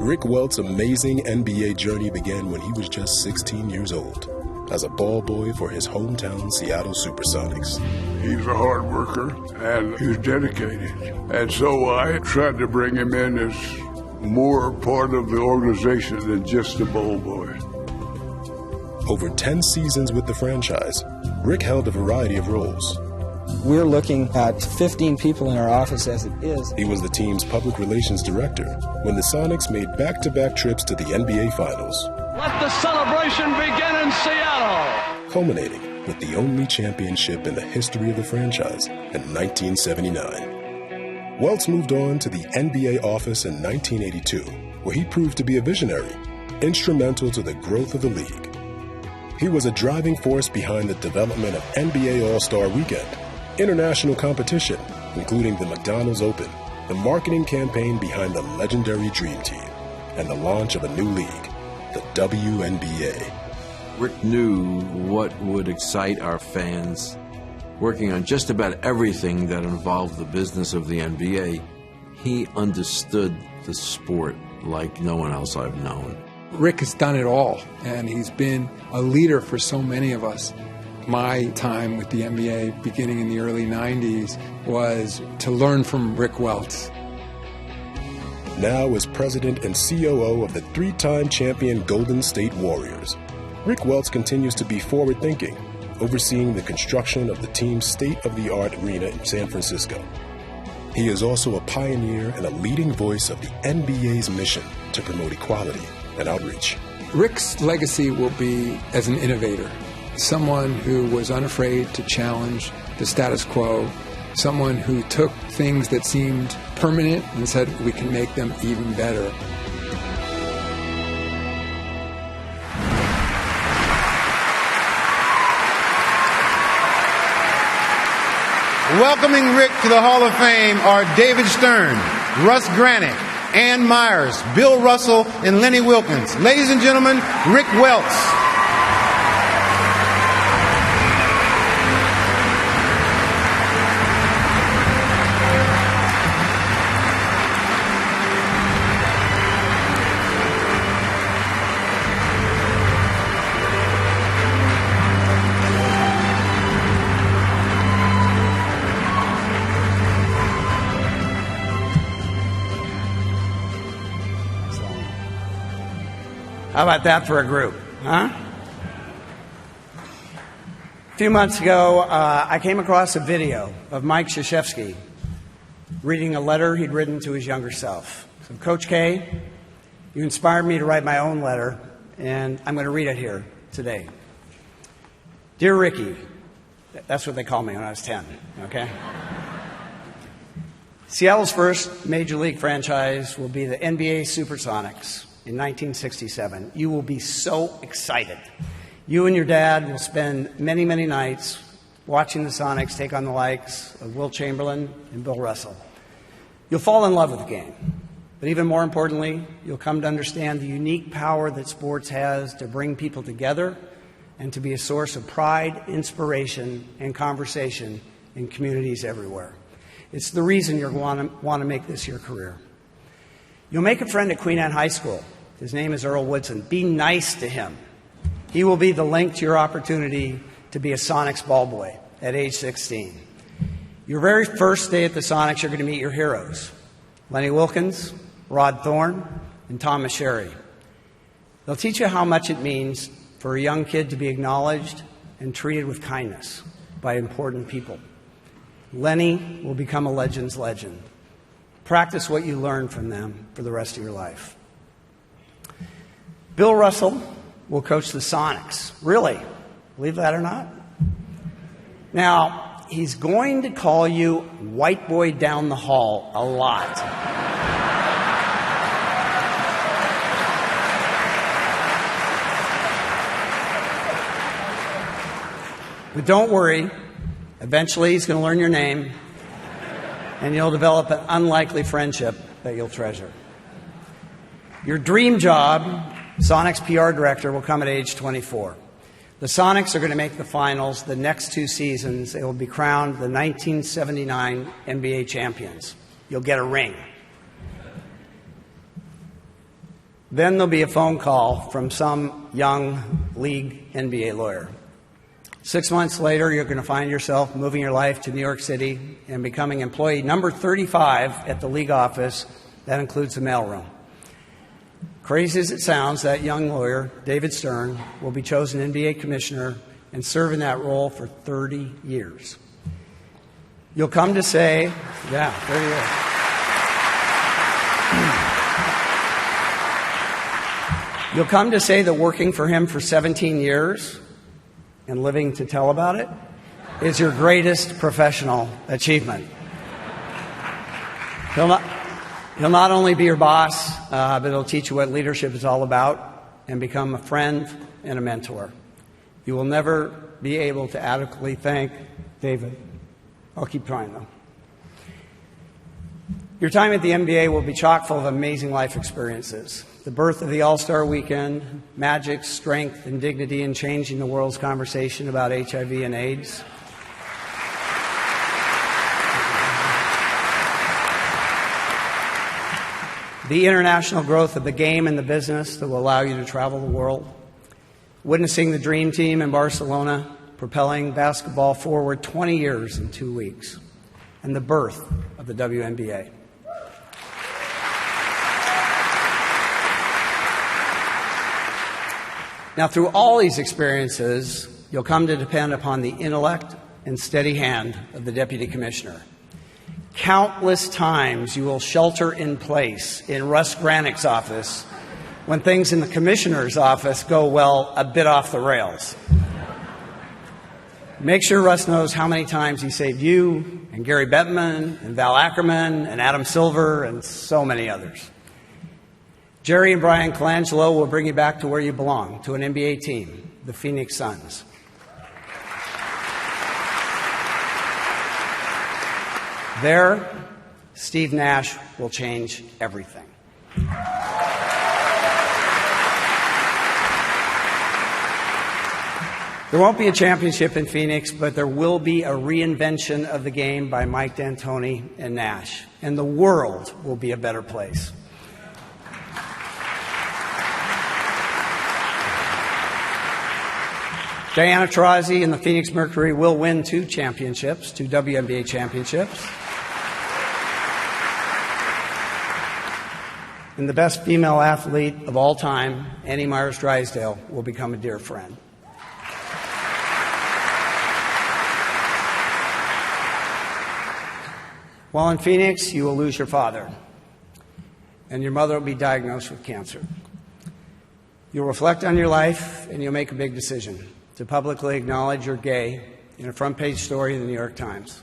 Rick Welts' amazing NBA journey began when he was just 16 years old, as a ball boy for his hometown Seattle Supersonics. He's a hard worker, and he's dedicated. And so I tried to bring him in as more part of the organization than just a ball boy. Over 10 seasons with the franchise, Rick held a variety of roles. We're looking at 15 people in our office as it is. He was the team's public relations director when the Sonics made back-to-back trips to the NBA Finals. Let the celebration begin in Seattle! Culminating with the only championship in the history of the franchise in 1979. Welts moved on to the NBA office in 1982, where he proved to be a visionary, instrumental to the growth of the league. He was a driving force behind the development of NBA All-Star Weekend, international competition, including the McDonald's Open, the marketing campaign behind the legendary Dream Team, and the launch of a new league, the WNBA. Rick knew what would excite our fans. Working on just about everything that involved the business of the NBA, he understood the sport like no one else I've known. Rick has done it all, and he's been a leader for so many of us. My time with the NBA, beginning in the early 90s, was to learn from Rick Welts. Now as president and COO of the three-time champion Golden State Warriors, Rick Welts continues to be forward-thinking, overseeing the construction of the team's state-of-the-art arena in San Francisco. He is also a pioneer and a leading voice of the NBA's mission to promote equality and outreach. Rick's legacy will be as an innovator, someone who was unafraid to challenge the status quo, someone who took things that seemed permanent and said we can make them even better. Welcoming Rick to the Hall of Fame are David Stern, Russ Granick, Ann Myers, Bill Russell, and Lenny Wilkins. Ladies and gentlemen, Rick Welts. How about that for a group, huh? A few months ago, I came across a video of Mike Krzyzewski reading a letter he'd written to his younger self. So, Coach K, you inspired me to write my own letter, and I'm going to read it here today. Dear Ricky, that's what they called me when I was 10, okay? Seattle's first major league franchise will be the NBA Supersonics. In 1967. You will be so excited. You and your dad will spend many, many nights watching the Sonics take on the likes of Wilt Chamberlain and Bill Russell. You'll fall in love with the game. But even more importantly, you'll come to understand the unique power that sports has to bring people together and to be a source of pride, inspiration, and conversation in communities everywhere. It's the reason you're going to want to make this your career. You'll make a friend at Queen Anne High School. His name is Earl Woodson. Be nice to him. He will be the link to your opportunity to be a Sonics ball boy at age 16. Your very first day at the Sonics, you're going to meet your heroes, Lenny Wilkins, Rod Thorne, and Thomas Sherry. They'll teach you how much it means for a young kid to be acknowledged and treated with kindness by important people. Lenny will become a legend's legend. Practice what you learn from them for the rest of your life. Bill Russell will coach the Sonics. Really? Believe that or not? Now, he's going to call you white boy down the hall a lot. But don't worry. Eventually, he's going to learn your name. And you'll develop an unlikely friendship that you'll treasure. Your dream job, Sonics PR director, will come at age 24. The Sonics are going to make the finals the next 2 seasons. They will be crowned the 1979 NBA champions. You'll get a ring. Then there'll be a phone call from some young league NBA lawyer. 6 months later, you're going to find yourself moving your life to New York City and becoming employee number 35 at the league office. That includes the mailroom. Crazy as it sounds, that young lawyer, David Stern, will be chosen NBA commissioner and serve in that role for 30 years. You'll come to say, 30 years. You'll come to say that working for him for 17 years and living to tell about it is your greatest professional achievement. He'll not only be your boss, but he'll teach you what leadership is all about and become a friend and a mentor. You will never be able to adequately thank David. I'll keep trying, though. Your time at the NBA will be chock full of amazing life experiences. The birth of the All-Star Weekend, magic, strength, and dignity in changing the world's conversation about HIV and AIDS. The international growth of the game and the business that will allow you to travel the world. Witnessing the Dream Team in Barcelona, propelling basketball forward 20 years in 2 weeks. And the birth of the WNBA. Now, through all these experiences, you'll come to depend upon the intellect and steady hand of the Deputy Commissioner. Countless times you will shelter in place in Russ Granick's office when things in the Commissioner's office go, well, a bit off the rails. Make sure Russ knows how many times he saved you and Gary Bettman and Val Ackerman and Adam Silver and so many others. Jerry and Brian Colangelo will bring you back to where you belong, to an NBA team, the Phoenix Suns. There, Steve Nash will change everything. There won't be a championship in Phoenix, but there will be a reinvention of the game by Mike D'Antoni and Nash, and the world will be a better place. Diana Taurasi and the Phoenix Mercury will win 2 championships, 2 WNBA championships. And the best female athlete of all time, Annie Myers-Drysdale, will become a dear friend. While in Phoenix, you will lose your father, and your mother will be diagnosed with cancer. You'll reflect on your life, and you'll make a big decision to publicly acknowledge you're gay in a front-page story in the New York Times.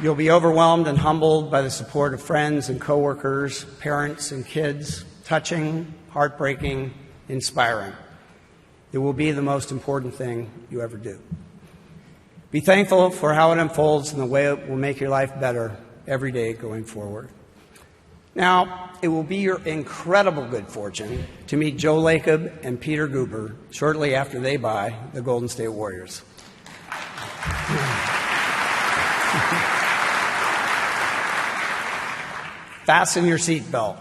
You'll be overwhelmed and humbled by the support of friends and coworkers, parents and kids, touching, heartbreaking, inspiring. It will be the most important thing you ever do. Be thankful for how it unfolds and the way it will make your life better every day going forward. Now, it will be your incredible good fortune to meet Joe Lacob and Peter Guber shortly after they buy the Golden State Warriors. Fasten your seatbelt.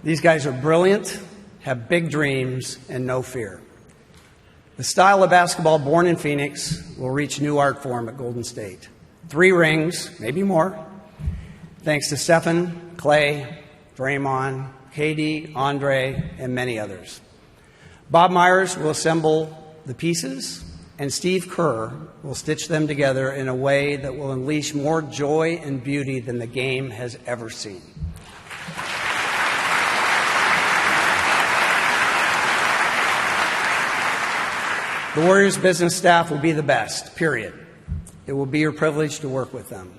These guys are brilliant, have big dreams, and no fear. The style of basketball born in Phoenix will reach new art form at Golden State. 3 rings, maybe more, thanks to Stephen, Clay, Draymond, KD, Andre, and many others. Bob Myers will assemble the pieces, and Steve Kerr will stitch them together in a way that will unleash more joy and beauty than the game has ever seen. The Warriors business staff will be the best, period. It will be your privilege to work with them.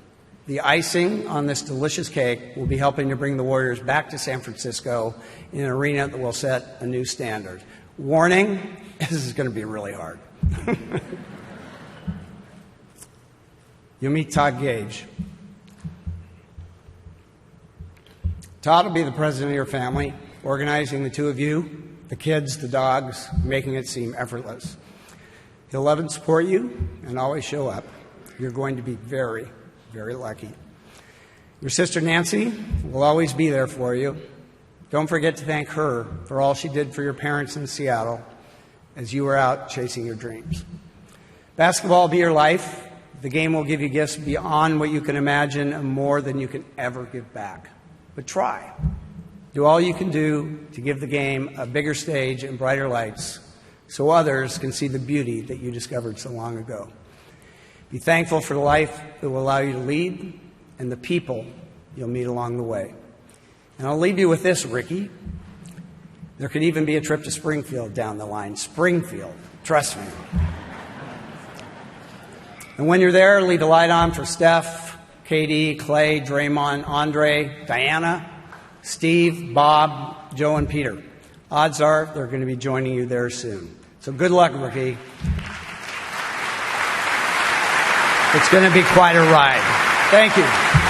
The icing on this delicious cake will be helping to bring the Warriors back to San Francisco in an arena that will set a new standard. Warning, this is going to be really hard. You'll meet Todd Gage. Todd will be the president of your family, organizing the 2 of you the kids, the dogs, making it seem effortless. He'll love and support you and always show up. You're going to be very, very lucky. Your sister Nancy will always be there for you. Don't forget to thank her for all she did for your parents in Seattle as you were out chasing your dreams. Basketball will be your life. The game will give you gifts beyond what you can imagine and more than you can ever give back. But try. Do all you can do to give the game a bigger stage and brighter lights so others can see the beauty that you discovered so long ago. Be thankful for the life that will allow you to lead and the people you'll meet along the way. And I'll leave you with this, Ricky. There could even be a trip to Springfield down the line. Springfield, trust me. And when you're there, leave the light on for Steph, Katie, Clay, Draymond, Andre, Diana, Steve, Bob, Joe, and Peter. Odds are they're going to be joining you there soon. So good luck, Ricky. It's going to be quite a ride. Thank you.